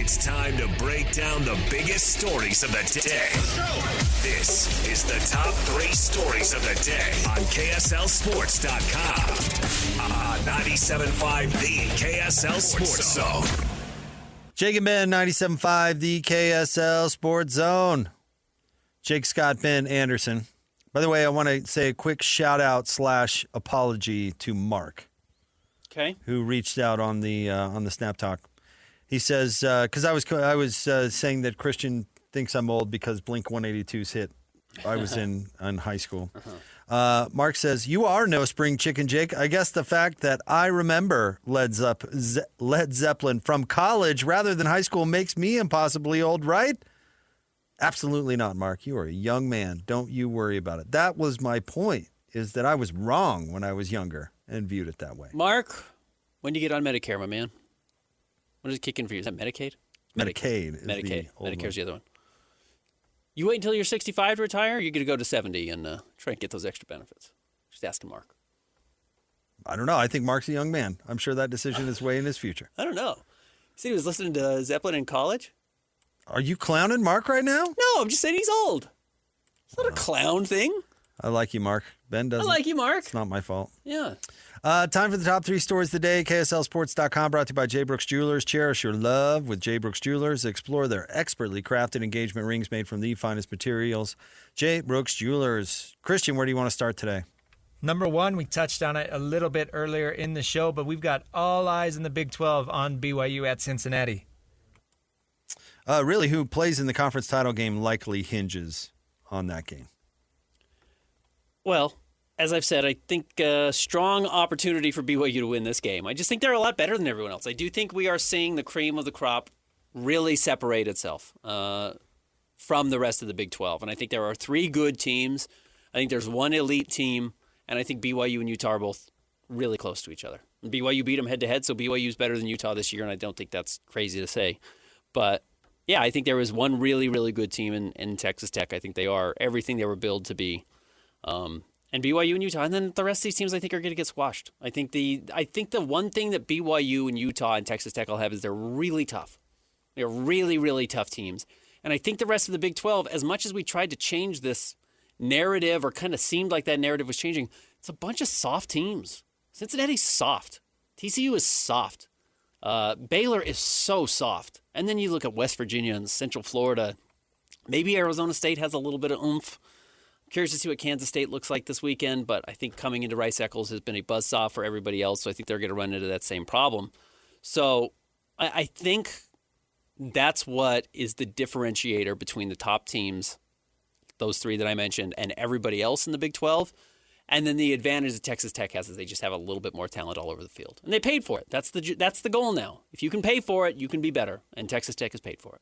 It's time to break down the biggest stories of the day. This is the top 3 stories of the day on KSLSports.com. On 97.5, the KSL Sports Zone. Jake and Ben, 97.5, the KSL Sports Zone. Jake, Scott, Ben Anderson. By the way, I want to say a quick shout-out / apology to Mark. Okay. Who reached out on the Snap Talk. He says, because I was saying that Christian thinks I'm old because Blink-182's hit. I was in high school. Mark says, you are no spring chicken, Jake. I guess the fact that I remember Led Zeppelin from college rather than high school makes me impossibly old, right? Absolutely not, Mark. You are a young man. Don't you worry about it. That was my point, is that I was wrong when I was younger and viewed it that way. Mark, when do you get on Medicare, my man? When does it kick in for you? Is that Medicaid? Medicaid. Medicare's the other one. You wait until you're 65 to retire, or you're going to go to 70 and try and get those extra benefits? Just asking Mark. I don't know. I think Mark's a young man. I'm sure that decision is way in his future. I don't know. See, he was listening to Zeppelin in college. Are you clowning Mark right now? No, I'm just saying he's old. It's not a clown thing. I like you, Mark. Ben doesn't. I like you, Mark. It's not my fault. Yeah. Time for the top 3 stories of the day. KSLSports.com, brought to you by J. Brooks Jewelers. Cherish your love with J. Brooks Jewelers. Explore their expertly crafted engagement rings made from the finest materials. J. Brooks Jewelers. Christian, where do you want to start today? Number 1, we touched on it a little bit earlier in the show, but we've got all eyes in the Big 12 on BYU at Cincinnati. Really, who plays in the conference title game likely hinges on that game. Well, as I've said, I think a strong opportunity for BYU to win this game. I just think they're a lot better than everyone else. I do think we are seeing the cream of the crop really separate itself from the rest of the Big 12. And I think there are 3 good teams. I think there's 1 elite team. And I think BYU and Utah are both really close to each other. And BYU beat them head-to-head, so BYU's better than Utah this year, and I don't think that's crazy to say. But, yeah, I think there is 1 really, really good team in Texas Tech. I think they are everything they were billed to be. And BYU and Utah, and then the rest of these teams I think are going to get squashed. I think the one thing that BYU and Utah and Texas Tech will have is they're really tough. They're really, really tough teams. And I think the rest of the Big 12, as much as we tried to change this narrative or kind of seemed like that narrative was changing, it's a bunch of soft teams. Cincinnati's soft. TCU is soft. Baylor is so soft. And then you look at West Virginia and Central Florida. Maybe Arizona State has a little bit of oomph. Curious to see what Kansas State looks like this weekend, but I think coming into Rice-Eccles has been a buzzsaw for everybody else, so I think they're going to run into that same problem. So I think that's what is the differentiator between the top teams, those 3 that I mentioned, and everybody else in the Big 12. And then the advantage that Texas Tech has is they just have a little bit more talent all over the field. And they paid for it. That's the goal now. If you can pay for it, you can be better, and Texas Tech has paid for it.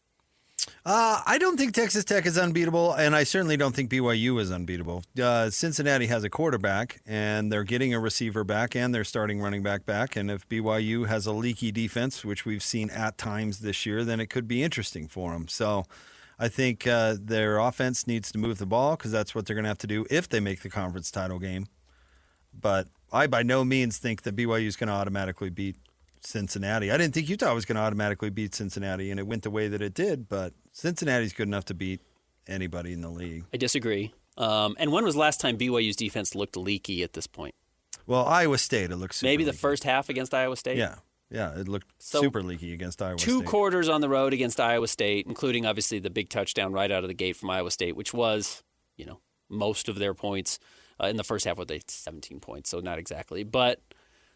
I don't think Texas Tech is unbeatable, and I certainly don't think BYU is unbeatable. Cincinnati has a quarterback, and they're getting a receiver back, and they're starting running back. And if BYU has a leaky defense, which we've seen at times this year, then it could be interesting for them. So I think their offense needs to move the ball because that's what they're going to have to do if they make the conference title game. But I by no means think that BYU is going to automatically beat Cincinnati. I didn't think Utah was going to automatically beat Cincinnati, and it went the way that it did, but Cincinnati's good enough to beat anybody in the league. I disagree. And when was the last time BYU's defense looked leaky at this point? Well, Iowa State, it looks super maybe the leaky. First half against Iowa State? Yeah, it looked super leaky against Iowa State. 2 quarters on the road against Iowa State, including obviously the big touchdown right out of the gate from Iowa State, which was, most of their points. In the first half, they 17 points, so not exactly. But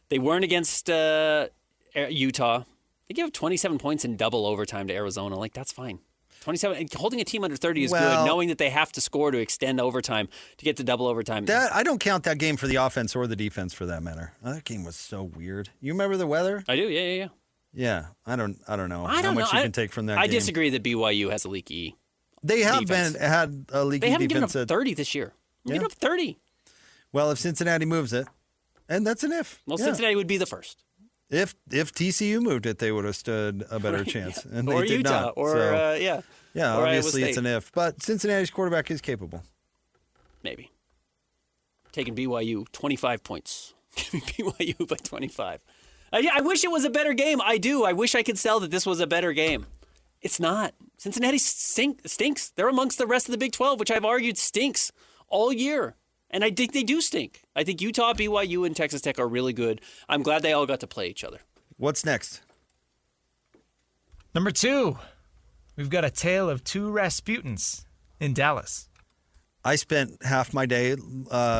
they weren't against Utah. They gave up 27 points in double overtime to Arizona. That's fine. 27, holding a team under 30 is good, knowing that they have to score to extend overtime to get to double overtime. I don't count that game for the offense or the defense for that matter. That game was so weird. You remember the weather? I do, yeah. Yeah, I don't know how much you can take from that game. I disagree that BYU has a leaky They have defense. had a leaky defense. They haven't given up 30 this year. They've given up 30. Well, if Cincinnati moves it, and that's an if. Well, Cincinnati would be the first. If TCU moved it, they would have stood a better chance. And or they did Utah, not. or Yeah, or obviously it's an if. But Cincinnati's quarterback is capable. Maybe. Taking BYU 25 points. Giving BYU by 25. I wish it was a better game. I do. I wish I could sell that this was a better game. It's not. Cincinnati stinks. They're amongst the rest of the Big 12, which I've argued stinks all year. And I think they do stink. I think Utah, BYU, and Texas Tech are really good. I'm glad they all got to play each other. What's next? Number 2, we've got a tale of two Rasputins in Dallas. I spent half my day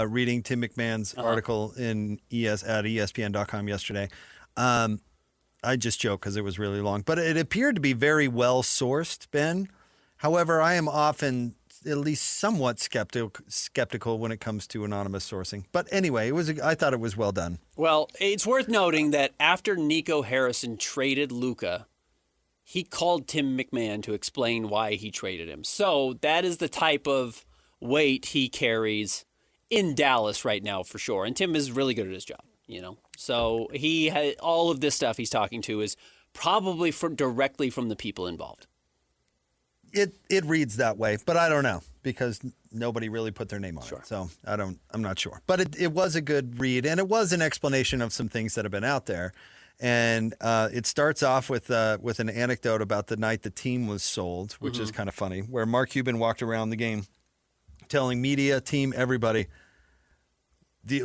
reading Tim McMahon's article at ESPN.com yesterday. I just joke because it was really long, but it appeared to be very well sourced, Ben. However, I am often at least somewhat skeptical when it comes to anonymous sourcing. But anyway, I thought it was well done. Well, it's worth noting that after Nico Harrison traded Luka, he called Tim McMahon to explain why he traded him. So that is the type of weight he carries in Dallas right now for sure. And Tim is really good at his job, So he had all of this stuff he's talking to is probably directly from the people involved. It reads that way, but I don't know because nobody really put their name on it. So I'm not sure. But it was a good read, and it was an explanation of some things that have been out there. And it starts off with an anecdote about the night the team was sold, which is kind of funny, where Mark Cuban walked around the game telling media, team, everybody,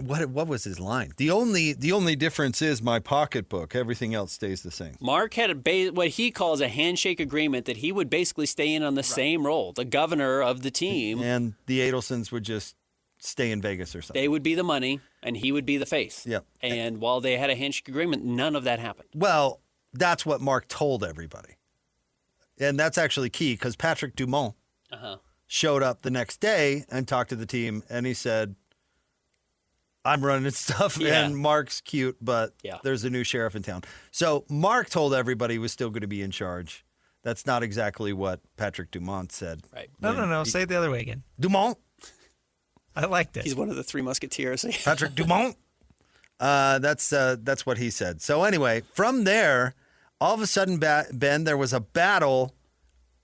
what was his line? The only difference is my pocketbook. Everything else stays the same. Mark had what he calls a handshake agreement that he would basically stay in on the same role, the governor of the team. And the Adelsons would just stay in Vegas or something. They would be the money, and he would be the face. Yep. And while they had a handshake agreement, none of that happened. Well, that's what Mark told everybody. And that's actually key because Patrick Dumont showed up the next day and talked to the team, and he said, I'm running stuff, and Mark's cute, but there's a new sheriff in town. So Mark told everybody he was still going to be in charge. That's not exactly what Patrick Dumont said. Right. No. Say it the other way again. Dumont. I liked it. He's one of the three musketeers. Patrick Dumont. That's what he said. So anyway, from there, all of a sudden, Ben, there was a battle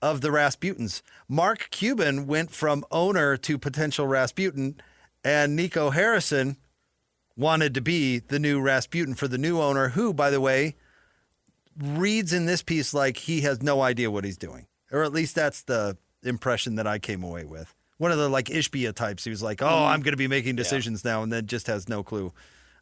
of the Rasputins. Mark Cuban went from owner to potential Rasputin, and Nico Harrison wanted to be the new Rasputin for the new owner, who, by the way, reads in this piece like he has no idea what he's doing. Or at least that's the impression that I came away with. One of the Ishbia types. He was like, I'm going to be making decisions now, and then just has no clue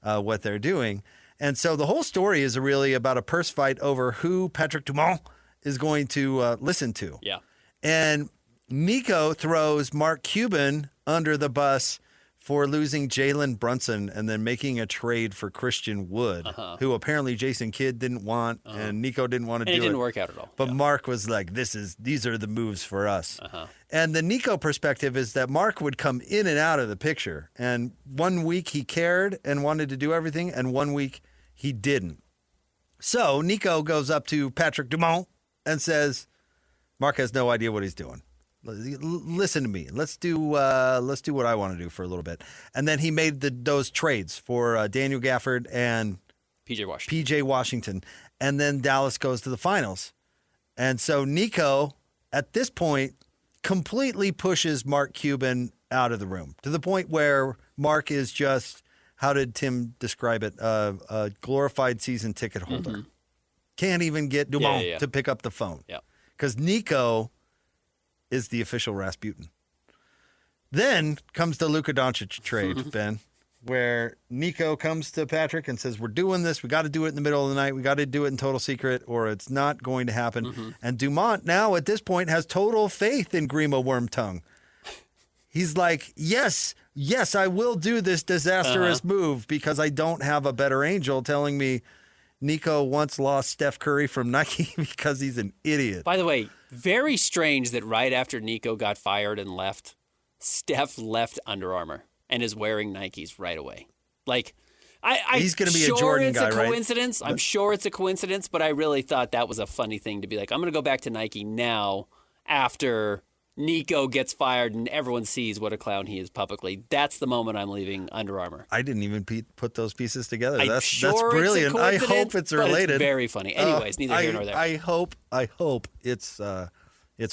what they're doing. And so the whole story is really about a purse fight over who Patrick Dumont is going to listen to. Yeah. And Nico throws Mark Cuban under the bus for losing Jalen Brunson and then making a trade for Christian Wood, who apparently Jason Kidd didn't want, and Nico didn't want to do it. And it didn't work out at all. But Mark was like, these are the moves for us. And the Nico perspective is that Mark would come in and out of the picture. And 1 week he cared and wanted to do everything, and 1 week he didn't. So Nico goes up to Patrick Dumont and says, Mark has no idea what he's doing. Listen to me. Let's do what I want to do for a little bit. And then he made those trades for Daniel Gafford and PJ Washington. And then Dallas goes to the finals. And so Nico, at this point, completely pushes Mark Cuban out of the room to the point where Mark is just, how did Tim describe it? A glorified season ticket holder. Can't even get Dumont to pick up the phone. Yeah. Because Nico is the official Rasputin. Then comes the Luka Doncic trade, Ben, where Nico comes to Patrick and says, we're doing this. We got to do it in the middle of the night. We got to do it in total secret or it's not going to happen. And Dumont now at this point has total faith in Grima Wormtongue. He's like, yes, I will do this disastrous move because I don't have a better angel telling me Nico once lost Steph Curry from Nike because he's an idiot. By the way, very strange that right after Nico got fired and left, Steph left Under Armour and is wearing Nikes right away. He's going to be a Jordan guy, right? Coincidence. I'm sure it's a coincidence, but I really thought that was a funny thing to be like, I'm going to go back to Nike now after Nico gets fired and everyone sees what a clown he is publicly. That's the moment I'm leaving Under Armour. I didn't even put those pieces together. That's It's brilliant. a I hope it's related. But it's very funny. Anyways, neither here nor there. I hope it's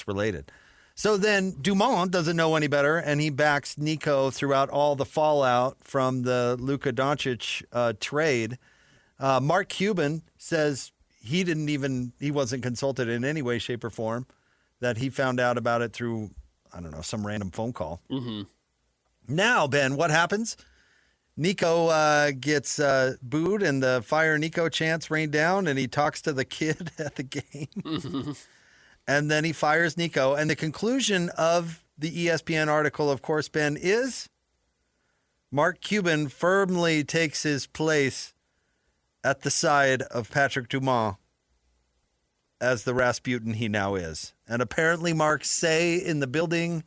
related. So then Dumont doesn't know any better, and he backs Nico throughout all the fallout from the Luka Doncic trade. Mark Cuban says he wasn't consulted in any way, shape, or form, that he found out about it through, I don't know, some random phone call. Mm-hmm. Now, Ben, what happens? Nico gets booed, and the fire Nico chants rain down, and he talks to the kid at the game. Mm-hmm. And then he fires Nico. And the conclusion of the ESPN article, of course, Ben, is Mark Cuban firmly takes his place at the side of Patrick Dumont as the Rasputin he now is. And apparently Mark's say in the building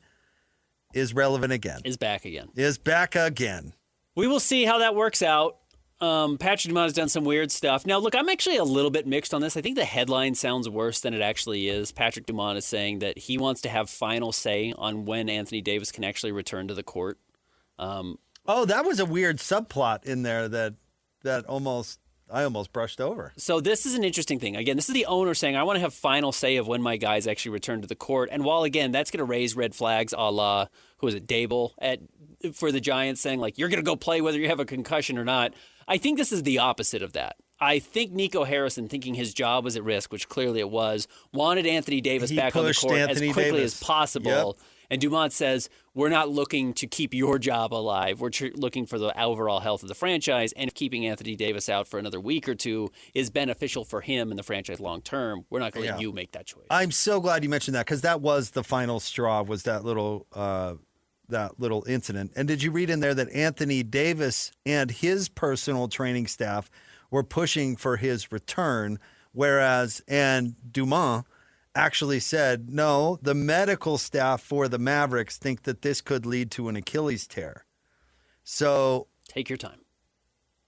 is relevant again. Is back again. Is back again. We will see how that works out. Patrick Dumont has done some weird stuff. Now, look, I'm actually a little bit mixed on this. I think the headline sounds worse than it actually is. Patrick Dumont is saying that he wants to have final say on when Anthony Davis can actually return to the court. Oh, that was a weird subplot in there that I almost brushed over. So this is an interesting thing. Again, this is the owner saying, I want to have final say of when my guys actually return to the court. And while, again, that's going to raise red flags a la, who is it, Dable for the Giants saying, like, you're going to go play whether you have a concussion or not. I think this is the opposite of that. I think Nico Harrison, thinking his job was at risk, which clearly it was, wanted Anthony Davis back on the court as quickly as possible. Yep. And Dumont says, we're not looking to keep your job alive. We're looking for the overall health of the franchise. And if keeping Anthony Davis out for another week or two is beneficial for him and the franchise long term, we're not going to let you make that choice. I'm so glad you mentioned that, because that was the final straw, was that little incident. And did you read in there that Anthony Davis and his personal training staff were pushing for his return, and Dumont actually said, no, the medical staff for the Mavericks think that this could lead to an Achilles tear. So take your time.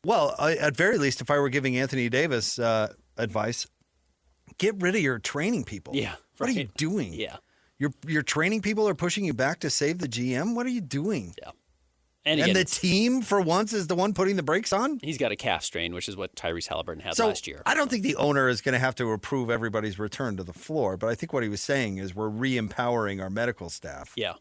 Well, at very least, if I were giving Anthony Davis advice, get rid of your training people. Yeah. What are you doing? Yeah. Your training people are pushing you back to save the GM? What are you doing? Yeah. And again, the team, for once, is the one putting the brakes on? He's got a calf strain, which is what Tyrese Halliburton had last year. I don't think the owner is going to have to approve everybody's return to the floor, but I think what he was saying is we're re-empowering our medical staff. Yeah.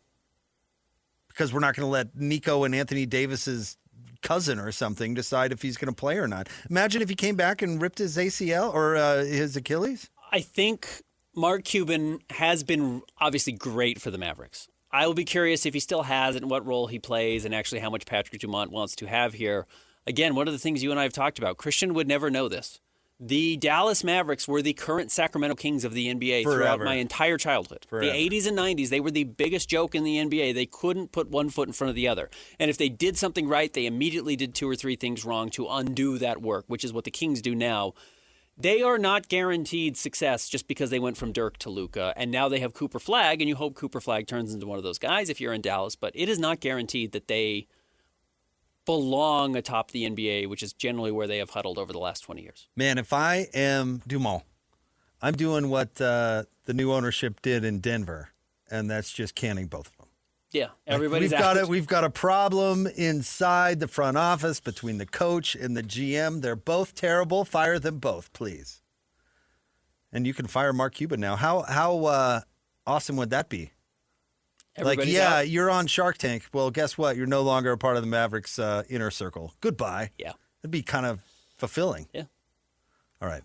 Because we're not going to let Nico and Anthony Davis's cousin or something decide if he's going to play or not. Imagine if he came back and ripped his ACL or his Achilles. I think Mark Cuban has been obviously great for the Mavericks. I will be curious if he still has it and what role he plays and actually how much Patrick Dumont wants to have here. Again, one of the things you and I have talked about, Christian would never know this. The Dallas Mavericks were the current Sacramento Kings of the NBA throughout my entire childhood. Forever. The 80s and 90s, they were the biggest joke in the NBA. They couldn't put one foot in front of the other. And if they did something right, they immediately did two or three things wrong to undo that work, which is what the Kings do now. They are not guaranteed success just because they went from Dirk to Luka, and now they have Cooper Flagg, and you hope Cooper Flagg turns into one of those guys if you're in Dallas, but it is not guaranteed that they belong atop the NBA, which is generally where they have huddled over the last 20 years. Man, if I am Dumont, I'm doing what the new ownership did in Denver, and that's just canning both of them. Yeah, everybody's We've got a problem inside the front office between the coach and the GM. They're both terrible. Fire them both, please. And you can fire Mark Cuban now. How awesome would that be? Everybody's out. You're on Shark Tank. Well, guess what? You're no longer a part of the Mavericks inner circle. Goodbye. Yeah. It'd be kind of fulfilling. Yeah. All right.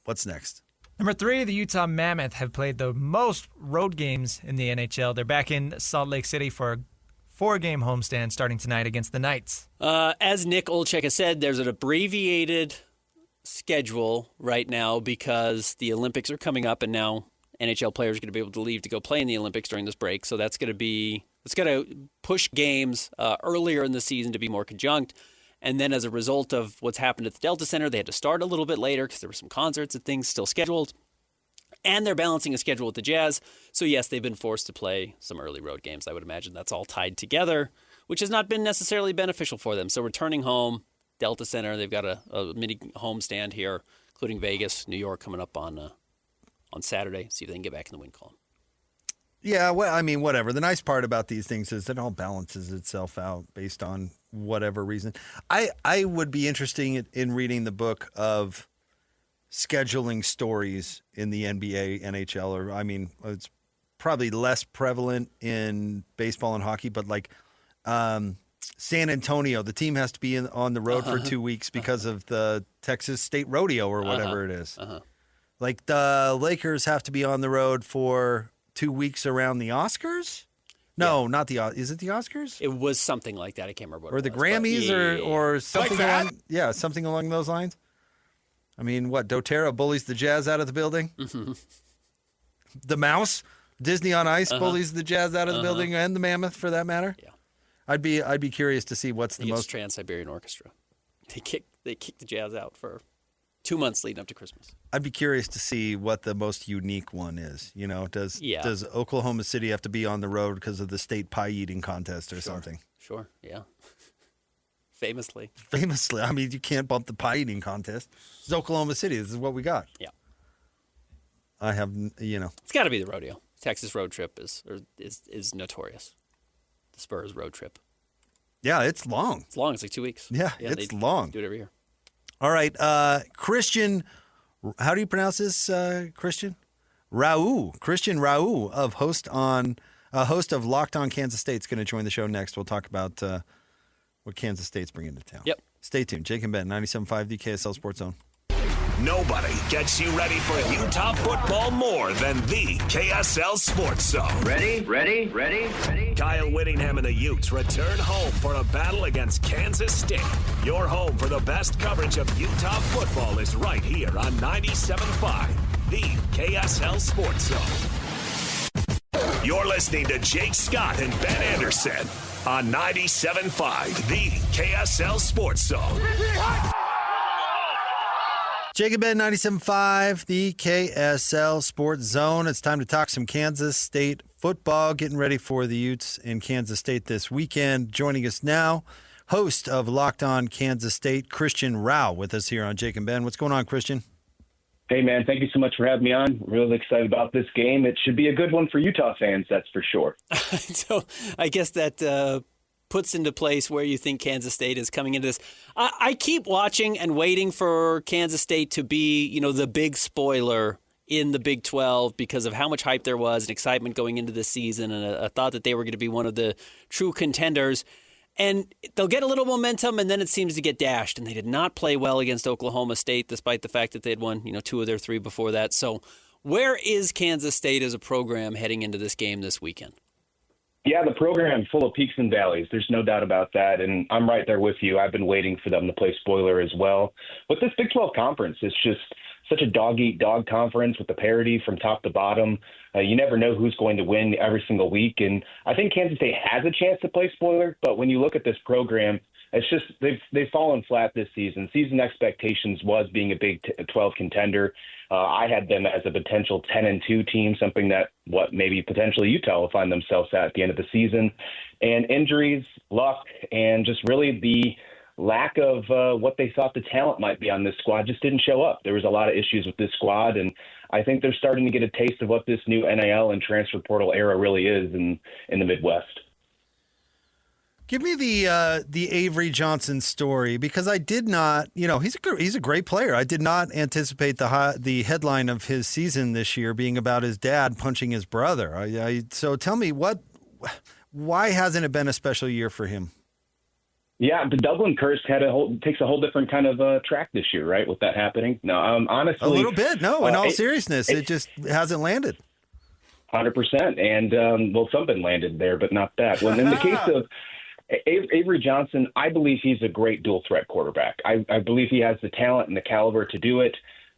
What's next? Number 3, the Utah Mammoth have played the most road games in the NHL. They're back in Salt Lake City for a 4-game homestand starting tonight against the Knights. As Nick Olczyk has said, there's an abbreviated schedule right now because the Olympics are coming up, and now NHL players are going to be able to leave to go play in the Olympics during this break. So it's going to push games earlier in the season to be more conjunct. And then as a result of what's happened at the Delta Center, they had to start a little bit later because there were some concerts and things still scheduled. And they're balancing a schedule with the Jazz. So, yes, they've been forced to play some early road games. I would imagine that's all tied together, which has not been necessarily beneficial for them. So returning home, Delta Center, they've got a mini homestand here, including Vegas, New York coming up on Saturday. See if they can get back in the win column. Yeah, well, I mean, whatever. The nice part about these things is it all balances itself out based on whatever reason. I would be interested in reading the book of scheduling stories in the NBA, NHL, or I mean, it's probably less prevalent in baseball and hockey, but like San Antonio, the team has to be on the road for 2 weeks because of the Texas State Rodeo or whatever it is. Like the Lakers have to be on the road for 2 weeks around the Oscars? No, not the Is it the Oscars? It was something like that. I can't remember what Or it the was, but Grammys or something that? something along those lines. I mean, what, doTERRA bullies the Jazz out of the building? Mm-hmm. The Mouse, Disney on Ice bullies the Jazz out of the building, and the Mammoth for that matter. Yeah. I'd be curious to see what's the It's most. Trans-Siberian Orchestra. They kicked the Jazz out for 2 months leading up to Christmas. I'd be curious to see what the most unique one is. You know, does Oklahoma City have to be on the road because of the state pie eating contest or something? Sure, yeah. Famously. Famously, I mean, you can't bump the pie eating contest. It's Oklahoma City. This is what we got. Yeah. I have, It's got to be the rodeo. Texas road trip is notorious. The Spurs road trip. Yeah, it's long. It's long. It's like 2 weeks. Yeah, it's long. Do it every year. All right, Christian. How do you pronounce this, Christian? Rauh. Christian Rauh host of Locked On Kansas State is going to join the show next. We'll talk about what Kansas State's bringing to town. Yep. Stay tuned. Jake and Ben, 97.5 the KSL Sports Zone. Nobody gets you ready for Utah football more than the KSL Sports Zone. Ready? Kyle Whittingham and the Utes return home for a battle against Kansas State. Your home for the best coverage of Utah football is right here on 97.5, the KSL Sports Zone. You're listening to Jake Scott and Ben Anderson on 97.5, the KSL Sports Zone. Jacob Ben, 97.5, the KSL Sports Zone. It's time to talk some Kansas State football, getting ready for the Utes in Kansas State this weekend. Joining us now, host of Locked On Kansas State, Christian Rauh, with us here on Jake and Ben. What's going on, Christian? Hey, man, thank you so much for having me on. Really excited about this game. It should be a good one for Utah fans, that's for sure. So I guess that puts into place where you think Kansas State is coming into this. I keep watching and waiting for Kansas State to be, the big spoiler in the Big 12 because of how much hype there was and excitement going into this season, and a thought that they were going to be one of the true contenders. And they'll get a little momentum, and then it seems to get dashed. And they did not play well against Oklahoma State, despite the fact that they had won, 2 of their 3 before that. So where is Kansas State as a program heading into this game this weekend? Yeah, the program full of peaks and valleys. There's no doubt about that, and I'm right there with you. I've been waiting for them to play spoiler as well. But this Big 12 conference is just such a dog-eat-dog conference with the parity from top to bottom. You never know who's going to win every single week, and I think Kansas State has a chance to play spoiler, but when you look at this program, it's just they've fallen flat this season. Season expectations was being a Big 12 contender. I had them as a potential 10-2 team, something that maybe potentially Utah will find themselves at the end of the season. And injuries, luck, and just really the lack of what they thought the talent might be on this squad just didn't show up. There was a lot of issues with this squad, and I think they're starting to get a taste of what this new NIL and transfer portal era really is in the Midwest. Give me the Avery Johnson story, because I did not, he's a great player. I did not anticipate the headline of his season this year being about his dad punching his brother. So tell me, why hasn't it been a special year for him? Yeah, the Dublin curse takes a whole different kind of track this year, right? With that happening, no, honestly, a little bit. No, in all seriousness, it just hasn't landed. 100%, and something landed there, but not that. Well, in the case of Avery Johnson, I believe he's a great dual threat quarterback. I believe he has the talent and the caliber to do it.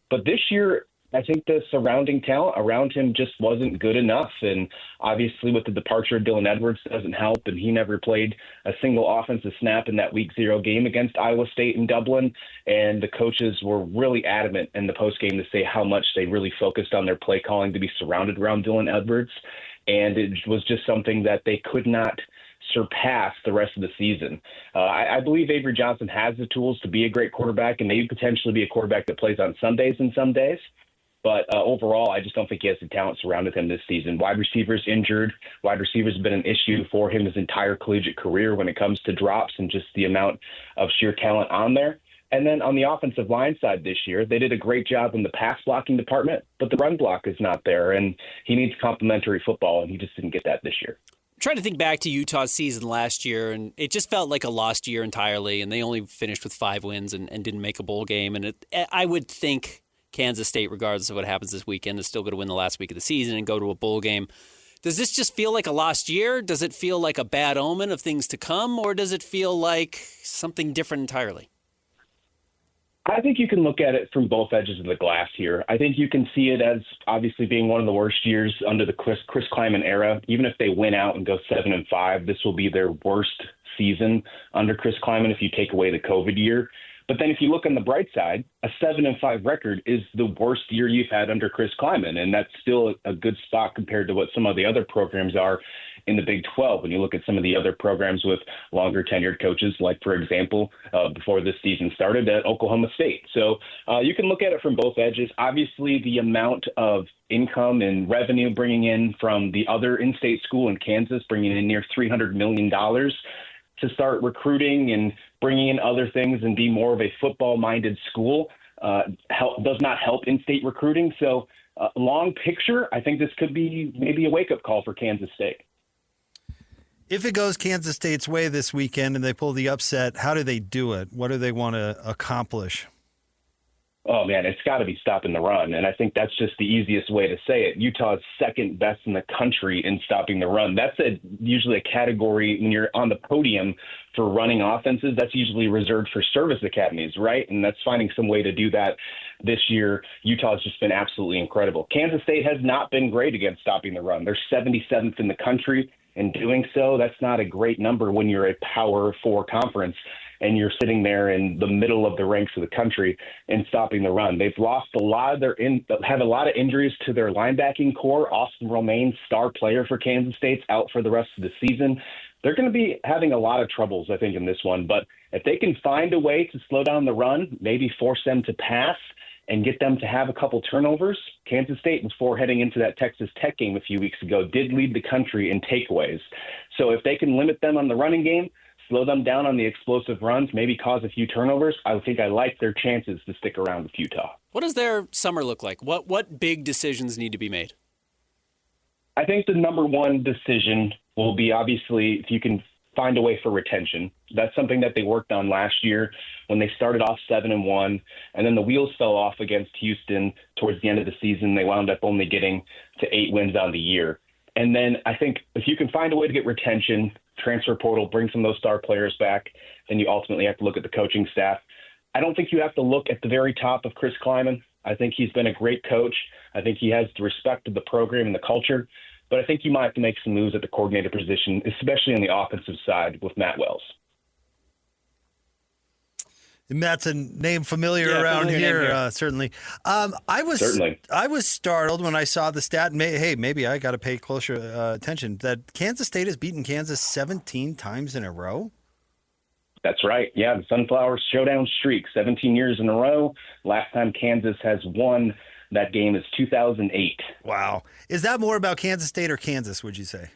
But this year, I think the surrounding talent around him just wasn't good enough. And obviously with the departure of Dylan Edwards doesn't help. And he never played a single offensive snap in that Week 0 game against Iowa State in Dublin. And the coaches were really adamant in the postgame to say how much they really focused on their play calling to be surrounded around Dylan Edwards. And it was just something that they could not surpass the rest of the season. I believe Avery Johnson has the tools to be a great quarterback and maybe potentially be a quarterback that plays on Sundays and some days. But overall, I just don't think he has the talent surrounded him this season. Wide receivers injured. Wide receivers have been an issue for him his entire collegiate career when it comes to drops and just the amount of sheer talent on there. And then on the offensive line side this year, they did a great job in the pass blocking department, but the run block is not there, and he needs complementary football, and he just didn't get that this year. Trying to think back to Utah's season last year, and it just felt like a lost year entirely, and they only finished with 5 wins and didn't make a bowl game. And I would think Kansas State, regardless of what happens this weekend, is still going to win the last week of the season and go to a bowl game. Does this just feel like a lost year? Does it feel like a bad omen of things to come? Or does it feel like something different entirely? I think you can look at it from both edges of the glass here. I think you can see it as obviously being one of the worst years under the Chris Kleiman era. Even if they win out and go 7-5, this will be their worst season under Chris Kleiman if you take away the COVID year. But then if you look on the bright side, a 7-5 record is the worst year you've had under Chris Kleiman, and that's still a good spot compared to what some of the other programs are in the Big 12. When you look at some of the other programs with longer tenured coaches, like, for example, before this season started at Oklahoma State. So you can look at it from both edges. Obviously, the amount of income and revenue bringing in from the other in-state school in Kansas, bringing in near $300 million to start recruiting and bringing in other things and be more of a football-minded school does not help in-state recruiting. So long picture, I think this could be maybe a wake-up call for Kansas State. If it goes Kansas State's way this weekend and they pull the upset, how do they do it? What do they want to accomplish? Oh, man, it's got to be stopping the run. And I think that's just the easiest way to say it. Utah's second best in the country in stopping the run. That's usually a category when you're on the podium for running offenses. That's usually reserved for service academies, right? And that's finding some way to do that this year. Utah's just been absolutely incredible. Kansas State has not been great against stopping the run. They're 77th in the country in doing so. That's not a great number when you're a Power 4 conference and you're sitting there in the middle of the ranks of the country and stopping the run. They've lost a lot of have a lot of injuries to their linebacking core. Austin Romaine, star player for Kansas State's out for the rest of the season. They're going to be having a lot of troubles, I think, in this one. But if they can find a way to slow down the run, maybe force them to pass and get them to have a couple turnovers. Kansas State, before heading into that Texas Tech game a few weeks ago, did lead the country in takeaways. So if they can limit them on the running game, slow them down on the explosive runs, maybe cause a few turnovers, I think I like their chances to stick around with Utah. What does their summer look like? What big decisions need to be made? I think the number one decision will be, obviously, if you can find a way for retention. That's something that they worked on last year when they started off 7-1, and then the wheels fell off against Houston towards the end of the season. They wound up only getting to 8 wins on the year. And then I think if you can find a way to get retention, transfer portal, bring some of those star players back, then you ultimately have to look at the coaching staff. I don't think you have to look at the very top of Chris Kleiman. I think he's been a great coach. I think he has the respect of the program and the culture. But I think you might have to make some moves at the coordinator position, especially on the offensive side with Matt Wells. Matt's a name familiar around here. Certainly. I was startled when I saw the stat. Maybe I got to pay closer attention that Kansas State has beaten Kansas 17 times in a row. That's right. Yeah, the Sunflower Showdown streak, 17 years in a row. Last time Kansas has won that game is 2008. Wow. Is that more about Kansas State or Kansas, would you say?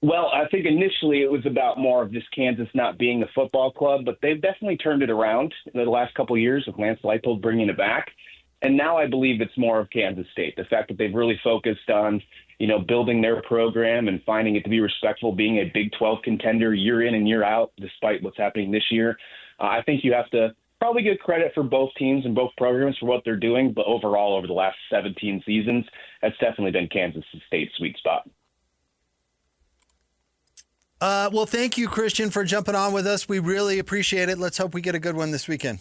Well, I think initially it was about more of just Kansas not being a football club, but they've definitely turned it around in the last couple of years with Lance Leipold bringing it back. And now I believe it's more of Kansas State, the fact that they've really focused on, building their program and finding it to be respectful, being a Big 12 contender year in and year out, despite what's happening this year. I think you have to probably give credit for both teams and both programs for what they're doing, but overall over the last 17 seasons, that's definitely been Kansas State's sweet spot. Well, thank you, Christian, for jumping on with us. We really appreciate it. Let's hope we get a good one this weekend.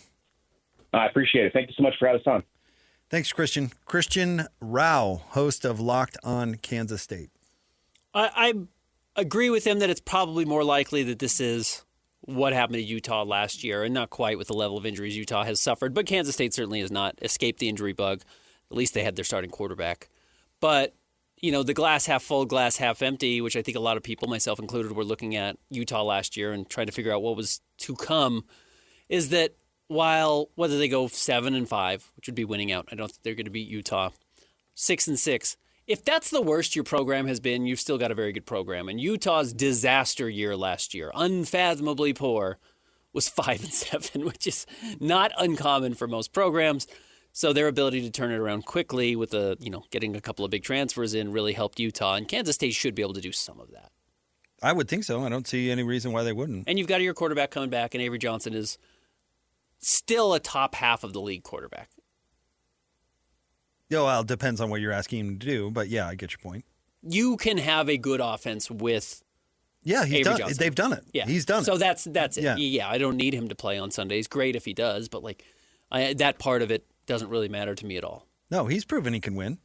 I appreciate it. Thank you so much for having us on. Thanks, Christian. Christian Rauh, host of Locked on Kansas State. I agree with him that it's probably more likely that this is what happened to Utah last year, and not quite with the level of injuries Utah has suffered. But Kansas State certainly has not escaped the injury bug. At least they had their starting quarterback. But the glass half full, glass half empty, which I think a lot of people, myself included, were looking at Utah last year and trying to figure out what was to come, is that whether they go 7-5, which would be winning out, I don't think they're going to beat Utah, 6-6. If that's the worst your program has been, you've still got a very good program. And Utah's disaster year last year, unfathomably poor, was 5-7, which is not uncommon for most programs. So their ability to turn it around quickly with getting a couple of big transfers in really helped Utah, and Kansas State should be able to do some of that. I would think so. I don't see any reason why they wouldn't. And you've got your quarterback coming back, and Avery Johnson is still a top half of the league quarterback. Yeah, well, it depends on what you're asking him to do, but yeah, I get your point. You can have a good offense with Yeah, Avery Johnson. They've done it. Yeah. He's done so it. So that's it. Yeah. Yeah, I don't need him to play on Sundays. Great if he does, but that part of it doesn't really matter to me at all. No, he's proven he can win.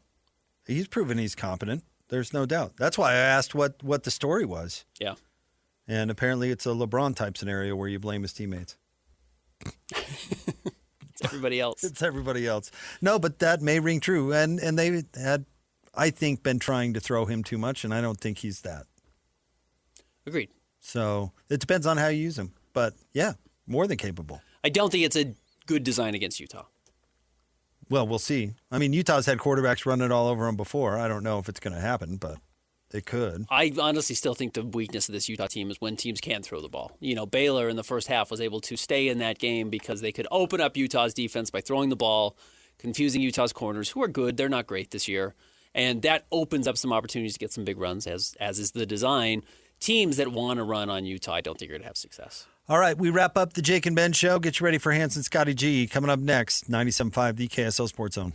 He's proven he's competent. There's no doubt. That's why I asked what the story was. Yeah. And apparently it's a LeBron-type scenario where you blame his teammates. It's everybody else. It's everybody else. No, but that may ring true. And they had, I think, been trying to throw him too much, and I don't think he's that. Agreed. So it depends on how you use him. But, yeah, more than capable. I don't think it's a good design against Utah. Well, we'll see. I mean, Utah's had quarterbacks run it all over them before. I don't know if it's going to happen, but it could. I honestly still think the weakness of this Utah team is when teams can throw the ball. Baylor in the first half was able to stay in that game because they could open up Utah's defense by throwing the ball, confusing Utah's corners, who are good. They're not great this year. And that opens up some opportunities to get some big runs, as is the design. Teams that want to run on Utah, I don't think are going to have success. All right, we wrap up the Jake and Ben show. Get you ready for Hanson Scotty G. Coming up next, 97.5, the KSL Sports Zone.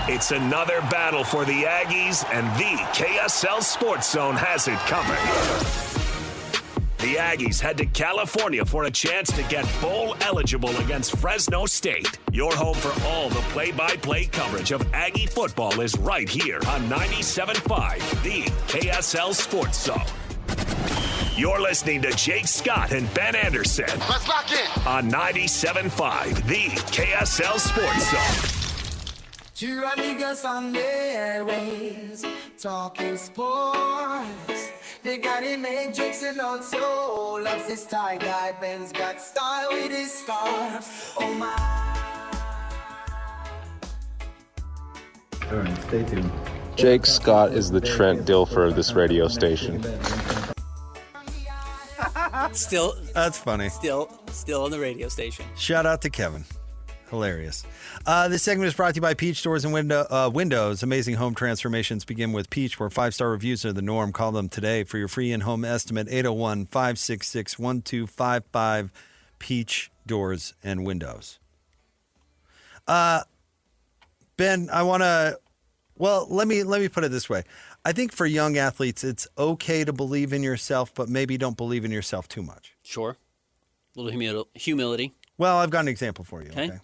It's another battle for the Aggies, and the KSL Sports Zone has it covered. The Aggies head to California for a chance to get bowl eligible against Fresno State. Your home for all the play-by-play coverage of Aggie football is right here on 97.5, the KSL Sports Zone. You're listening to Jake Scott and Ben Anderson. Let's lock in. On 97.5, the KSL Sports Zone. Two amigos on the airwaves, talking sports. They got it made, Jake's and also loves his tie-dye. Ben's got style with his scarf. Oh my. All right, stay tuned. Jake Scott is the Trent Dilfer of this radio station. Still, That's funny. still on the radio station. Shout out to Kevin. Hilarious. This segment is brought to you by Peach Doors and Windows. Amazing home transformations begin with Peach, where 5-star reviews are the norm. Call them today for your free in-home estimate, 801-566-1255, Peach Doors and Windows. Ben, I want to, let me put it this way. I think for young athletes, it's okay to believe in yourself, but maybe don't believe in yourself too much. Sure. A little humility. Well, I've got an example for you. Okay.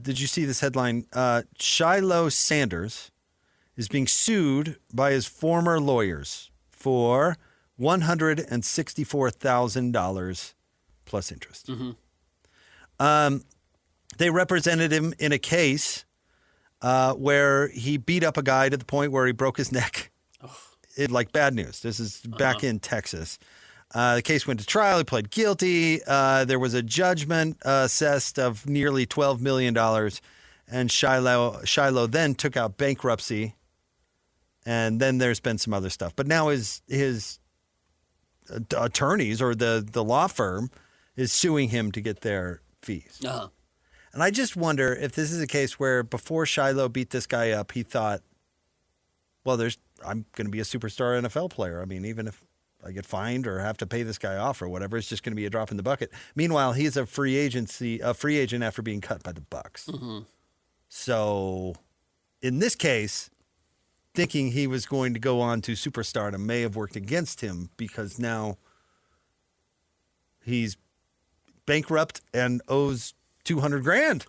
Did you see this headline? Shilo Sanders is being sued by his former lawyers for $164,000 plus interest. Mm-hmm. They represented him in a case where he beat up a guy to the point where he broke his neck. Bad news. This is back in Texas. The case went to trial. He pled guilty. There was a judgment assessed of nearly $12 million. And Shilo then took out bankruptcy. And then there's been some other stuff. But now his attorneys or the law firm is suing him to get their fees. Uh-huh. And I just wonder if this is a case where before Shilo beat this guy up, he thought, well, I'm going to be a superstar NFL player. I mean, even if I get fined or have to pay this guy off or whatever, it's just going to be a drop in the bucket. Meanwhile, he's a free agent after being cut by the Bucs. Mm-hmm. So in this case, thinking he was going to go on to superstardom may have worked against him because now he's bankrupt and owes $200,000.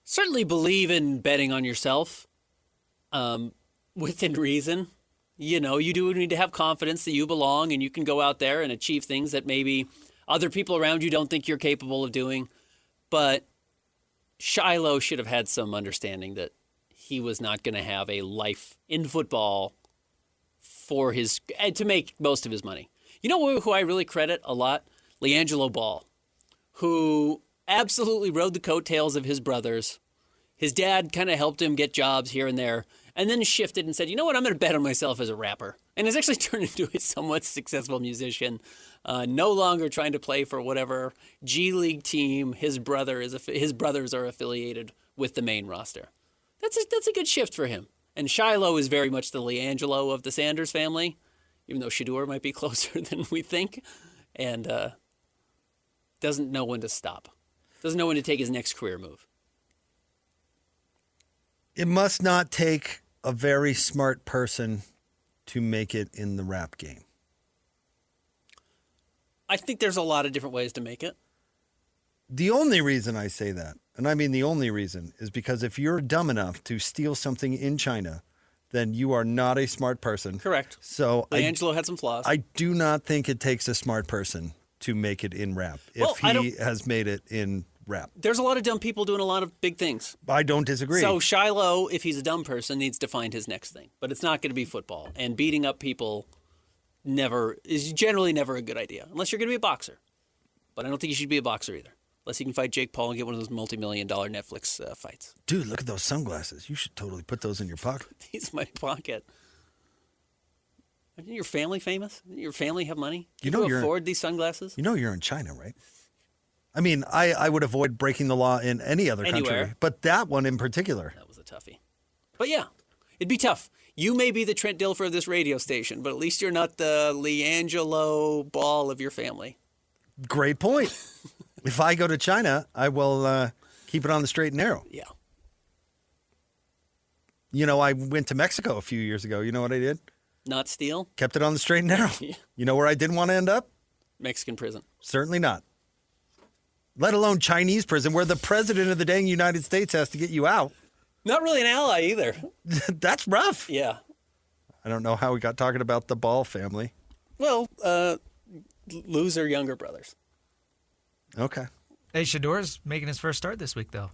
Certainly believe in betting on yourself within reason. You do need to have confidence that you belong and you can go out there and achieve things that maybe other people around you don't think you're capable of doing. But Shilo should have had some understanding that he was not going to have a life in football to make most of his money. You know who I really credit a lot? LiAngelo Ball, who absolutely rode the coattails of his brothers. His dad kind of helped him get jobs here and there, and then shifted and said, you know what, I'm going to bet on myself as a rapper. And has actually turned into a somewhat successful musician, no longer trying to play for whatever G League team his brothers are affiliated with the main roster. That's a good shift for him. And Shilo is very much the LiAngelo of the Sanders family, even though Shedeur might be closer than we think. And doesn't know when to stop. Doesn't know when to take his next career move. It must not take a very smart person to make it in the rap game. I think there's a lot of different ways to make it. The only reason I say that, and I mean the only reason, is because if you're dumb enough to steal something in China, then you are not a smart person. Correct. So LiAngelo had some flaws. I do not think it takes a smart person to make it in rap if he has made it in rap. There's a lot of dumb people doing a lot of big things. I don't disagree. So Shilo, if he's a dumb person, needs to find his next thing. But it's not going to be football. And beating up people is generally never a good idea, unless you're going to be a boxer. But I don't think you should be a boxer either, unless you can fight Jake Paul and get one of those multi-million-dollar Netflix fights. Dude, look at those sunglasses. You should totally put those in your pocket. These in my pocket. Isn't your family famous? Doesn't your family have money? Can you afford these sunglasses? You know you're in China, right? I mean, I would avoid breaking the law in any other country, but that one in particular. That was a toughie. But yeah, it'd be tough. You may be the Trent Dilfer of this radio station, but at least you're not the LiAngelo Ball of your family. Great point. If I go to China, I will keep it on the straight and narrow. Yeah. You know, I went to Mexico a few years ago. You know what I did? Not steal? Kept it on the straight and narrow. Yeah. You know where I didn't want to end up? Mexican prison. Certainly not. Let alone Chinese prison, where the president of the dang United States has to get you out. Not really an ally either. That's rough. Yeah. I don't know how we got talking about the Ball family. Well, loser younger brothers. Okay. Hey, Shador's making his first start this week, though.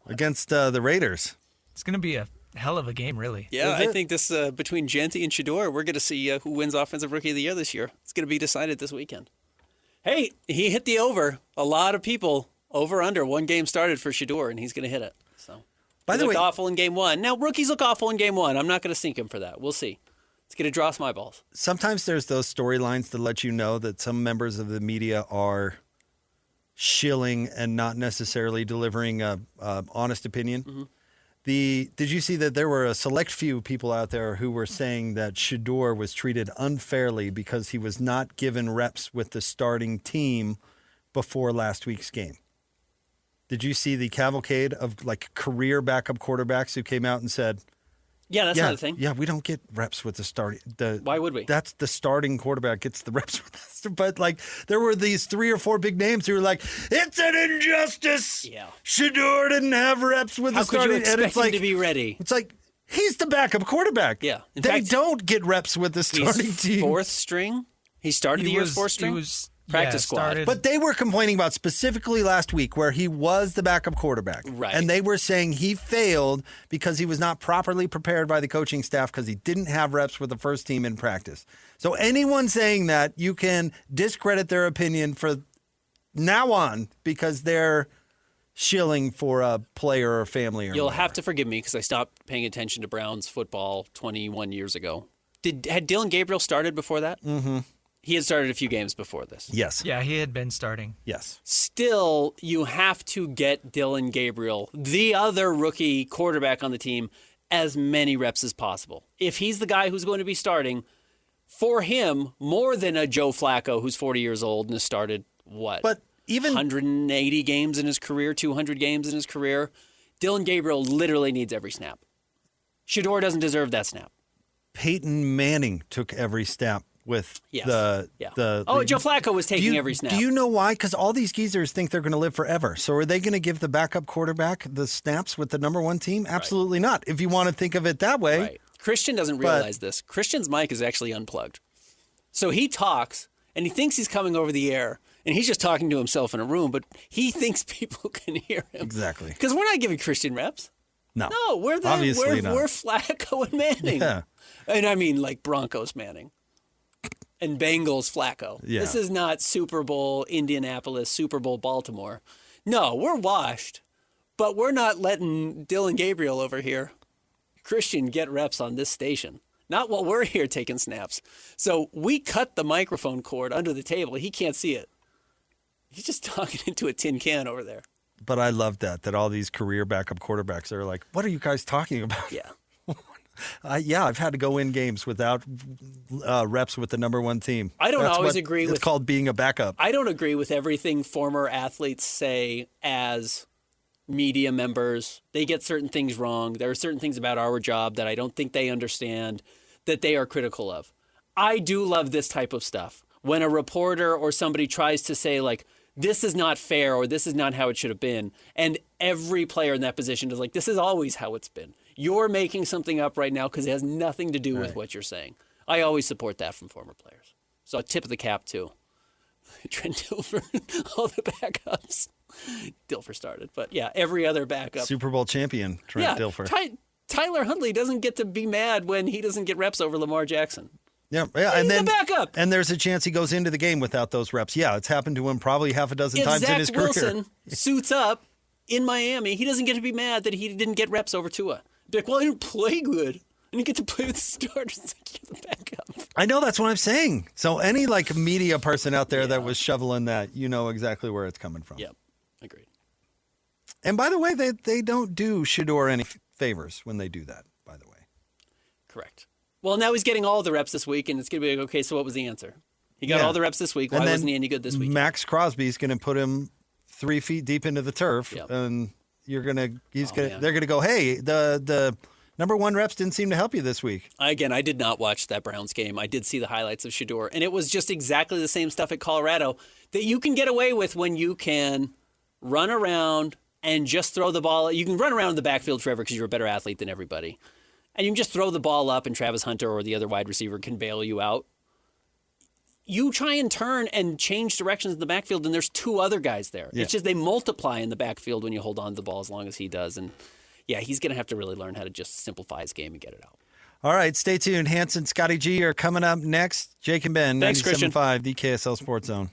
Against the Raiders. It's going to be a hell of a game, really. Yeah, I think this between Genty and Shador, we're going to see who wins Offensive Rookie of the Year this year. It's going to be decided this weekend. Hey, he hit the over. A lot of people over/under. One game started for Shador, and he's going to hit it. So, by the way, looked awful in game one. Now rookies look awful in game one. I'm not going to sink him for that. We'll see. It's going to draw some eyeballs. Sometimes there's those storylines that let you know that some members of the media are shilling and not necessarily delivering a honest opinion. Mm-hmm. Did you see that there were a select few people out there who were saying that Shador was treated unfairly because he was not given reps with the starting team before last week's game? Did you see the cavalcade of like career backup quarterbacks who came out and said, Yeah, that's not a thing. Yeah, we don't get reps with the starting. Why would we? That's the starting quarterback gets the reps with us. But like, there were these 3 or 4 big names who were like, "It's an injustice." Yeah. Shador didn't have reps with the starting. How could you expect and it's like, him to be ready? It's like he's the backup quarterback. Yeah. In they fact, don't get reps with the starting He's team. fourth string. He started the year as fourth string. He was practice squad. started. But they were complaining about specifically last week where he was the backup quarterback. Right. And they were saying he failed because he was not properly prepared by the coaching staff because he didn't have reps with the first team in practice. So anyone saying that, you can discredit their opinion for now on because they're shilling for a player or family or You'll whatever. have to forgive me because I stopped paying attention to Browns football 21 years ago. Had Dylan Gabriel started before that? Mm-hmm. He had started a few games before this. Yes. Yeah, he had been starting. Yes. Still, you have to get Dylan Gabriel, the other rookie quarterback on the team, as many reps as possible. If he's the guy who's going to be starting, for him, more than a Joe Flacco who's 40 years old and has started, But even 180 games in his career, 200 games in his career, Dylan Gabriel literally needs every snap. Shador doesn't deserve that snap. Peyton Manning took every snap with Yes. the Joe Flacco was taking every snap. Do you know why? Because all these geezers think they're going to live forever. So are they going to give the backup quarterback the snaps with the number one team? Absolutely not. If you want to think of it that way. Right. Christian doesn't realize this. Christian's mic is actually unplugged. So he talks, and he thinks he's coming over the air, and he's just talking to himself in a room, but he thinks people can hear him. Exactly. Because we're not giving Christian reps. No. No, we're Flacco and Manning. Yeah. And I mean like Broncos Manning. And Bengals Flacco. Yeah. This is not Super Bowl Indianapolis, Super Bowl Baltimore. No, we're washed. But we're not letting Dylan Gabriel over here, Christian, get reps on this station. Not while we're here taking snaps. So we cut the microphone cord under the table. He can't see it. He's just talking into a tin can over there. But I love that all these career backup quarterbacks are like, what are you guys talking about? Yeah. Yeah, I've had to go in games without reps with the number one team. I don't always agree with. It's called being a backup. I don't agree with everything former athletes say as media members. They get certain things wrong. There are certain things about our job that I don't think they understand that they are critical of. I do love this type of stuff. When a reporter or somebody tries to say, like, this is not fair or this is not how it should have been, and every player in that position is like, this is always how it's been. You're making something up right now because it has nothing to do with what you're saying. I always support that from former players. So a tip of the cap, too. Trent Dilfer, all the backups. Dilfer started, but yeah, every other backup. Super Bowl champion, Trent Dilfer. Tyler Huntley doesn't get to be mad when he doesn't get reps over Lamar Jackson. Yeah, and then backup. And there's a chance he goes into the game without those reps. Yeah, it's happened to him probably half a dozen times in his career. If Zach Wilson suits up in Miami, he doesn't get to be mad that he didn't get reps over Tua. Be like, well, I didn't play good. I didn't get to play with the starters. It's like, you're the backup. I know, that's what I'm saying. So any media person out there that was shoveling that, you know exactly where it's coming from. Yep, agreed. And by the way, they don't do Shador any favors when they do that, by the way. Correct. Well, now he's getting all the reps this week, and it's going to be like, okay, so what was the answer? He got all the reps this week. Why wasn't he any good this week? Max Crosby's going to put him 3 feet deep into the turf, and they're going to go, hey, the number one reps didn't seem to help you this week. Again, I did not watch that Browns game. I did see the highlights of Shador, and it was just exactly the same stuff at Colorado that you can get away with when you can run around and just throw the ball. You can run around in the backfield forever because you're a better athlete than everybody. And you can just throw the ball up and Travis Hunter or the other wide receiver can bail you out. You try and turn and change directions in the backfield, and there's 2 other guys there. Yeah. It's just they multiply in the backfield when you hold on to the ball as long as he does. And, yeah, he's going to have to really learn how to just simplify his game and get it out. All right, stay tuned. Hanson, Scotty G are coming up next. Jake and Ben, 97.5, the KSL Sports Zone.